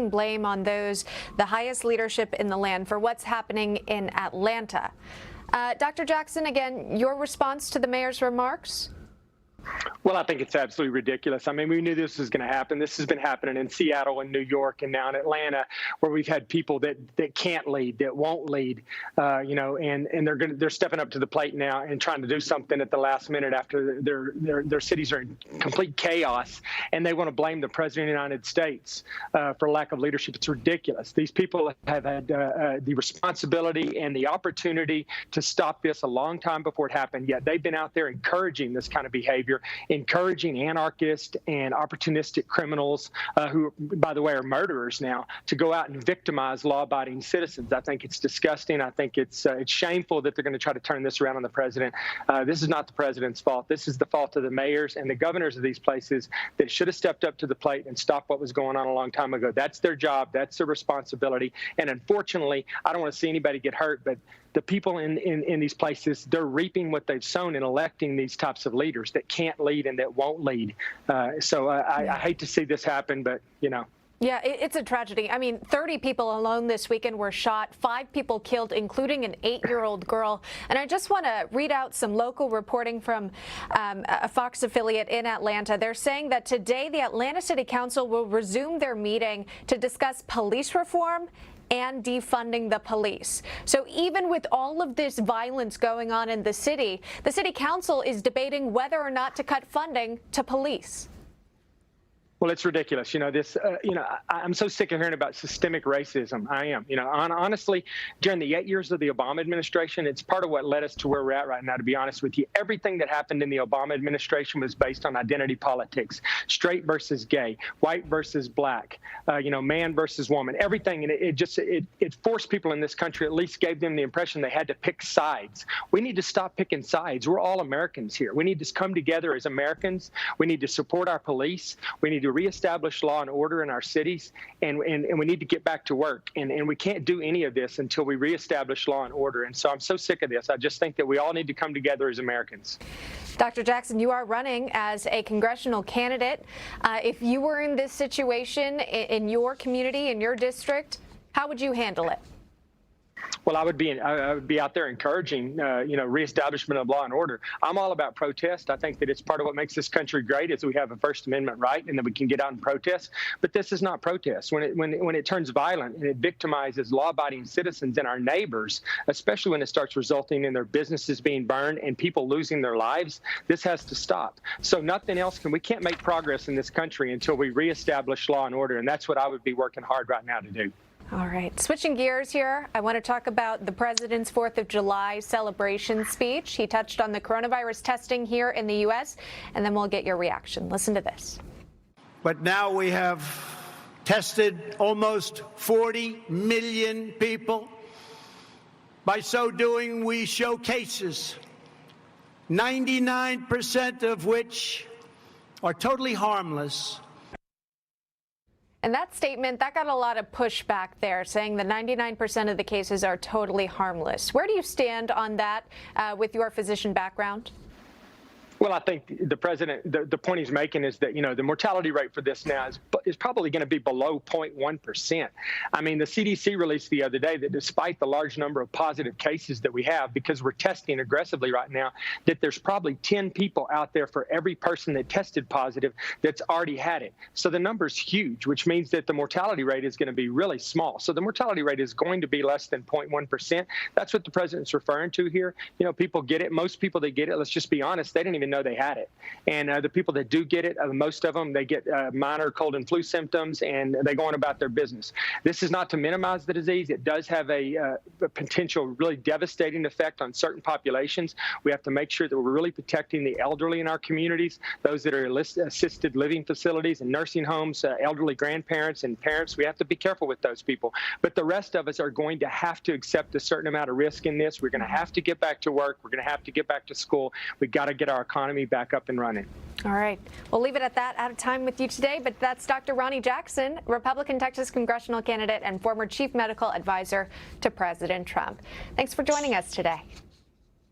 blame on those, the highest leadership in the land, for what's happening in Atlanta. Dr. Jackson, again, your response to the mayor's remarks? Well, I think it's absolutely ridiculous. I mean, we knew this was going to happen. This has been happening in Seattle and New York and now in Atlanta, where we've had people that can't lead, that won't lead, and they're stepping up to the plate now and trying to do something at the last minute after their cities are in complete chaos, and they want to blame the president of the United States for lack of leadership. It's ridiculous. These people have had the responsibility and the opportunity to stop this a long time before it happened, yet they've been out there encouraging this kind of behavior, encouraging anarchists and opportunistic criminals who, by the way, are murderers now, to go out and victimize law-abiding citizens. I think it's disgusting. I think it's shameful that they're going to try to turn this around on the president. This is not the president's fault. This is the fault of the mayors and the governors of these places that should have stepped up to the plate and stopped what was going on a long time ago. That's their job. That's their responsibility. And unfortunately, I don't want to see anybody get hurt, but the people in these places, they're reaping what they've sown in electing these types of leaders that can't lead and that won't lead. So I hate to see this happen, but, Yeah, it's a tragedy. I mean, 30 people alone this weekend were shot, 5 people killed, including an 8-year-old girl. And I just want to read out some local reporting from a Fox affiliate in Atlanta. They're saying that today the Atlanta City Council will resume their meeting to discuss police reform and defunding the police. So even with all of this violence going on in the city council is debating whether or not to cut funding to police. Well, it's ridiculous. I'm so sick of hearing about systemic racism. I am. Honestly, during the 8 years of the Obama administration, it's part of what led us to where we're at right now, to be honest with you. Everything that happened in the Obama administration was based on identity politics, straight versus gay, white versus black, man versus woman, everything. And it forced people in this country, at least gave them the impression they had to pick sides. We need to stop picking sides. We're all Americans here. We need to come together as Americans. We need to support our police. We need to reestablish law and order in our cities, and we need to get back to work. And we can't do any of this until we reestablish law and order. And so I'm so sick of this. I just think that we all need to come together as Americans. Dr. Jackson, you are running as a congressional candidate. If you were in this situation in your community, in your district, how would you handle it? Well, I would be out there encouraging, reestablishment of law and order. I'm all about protest. I think that it's part of what makes this country great is we have a First Amendment right and that we can get out and protest. But this is not protest. When it turns violent and it victimizes law-abiding citizens and our neighbors, especially when it starts resulting in their businesses being burned and people losing their lives, this has to stop. So nothing else we can't make progress in this country until we reestablish law and order. And that's what I would be working hard right now to do. All right. Switching gears here, I want to talk about the president's 4th of July celebration speech. He touched on the coronavirus testing here in the U.S., and then we'll get your reaction. Listen to this. But now we have tested almost 40 million people. By so doing, we show cases, 99% of which are totally harmless. And that statement, that got a lot of pushback there, saying that 99% of the cases are totally harmless. Where do you stand on that with your physician background? Well, I think the president, the point he's making is that, the mortality rate for this now is probably going to be below 0.1%. I mean, the CDC released the other day that despite the large number of positive cases that we have, because we're testing aggressively right now, that there's probably 10 people out there for every person that tested positive that's already had it. So the number's huge, which means that the mortality rate is going to be really small. So the mortality rate is going to be less than 0.1%. That's what the president's referring to here. People get it. Most people that get it, let's just be honest, they didn't even know they had it. And the people that do get it, most of them, they get minor cold and flu symptoms and they go on about their business. This is not to minimize the disease. It does have a potential really devastating effect on certain populations. We have to make sure that we're really protecting the elderly in our communities, those that are in assisted living facilities and nursing homes, elderly grandparents and parents. We have to be careful with those people. But the rest of us are going to have to accept a certain amount of risk in this. We're going to have to get back to work. We're going to have to get back to school. We've got to get our economy back up and running. All right. We'll leave it at that. Out of time with you today, but that's Dr. Ronny Jackson, Republican Texas congressional candidate and former chief medical advisor to President Trump. Thanks for joining us today.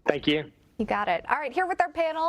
Thank you. You got it. All right. Here with our panel.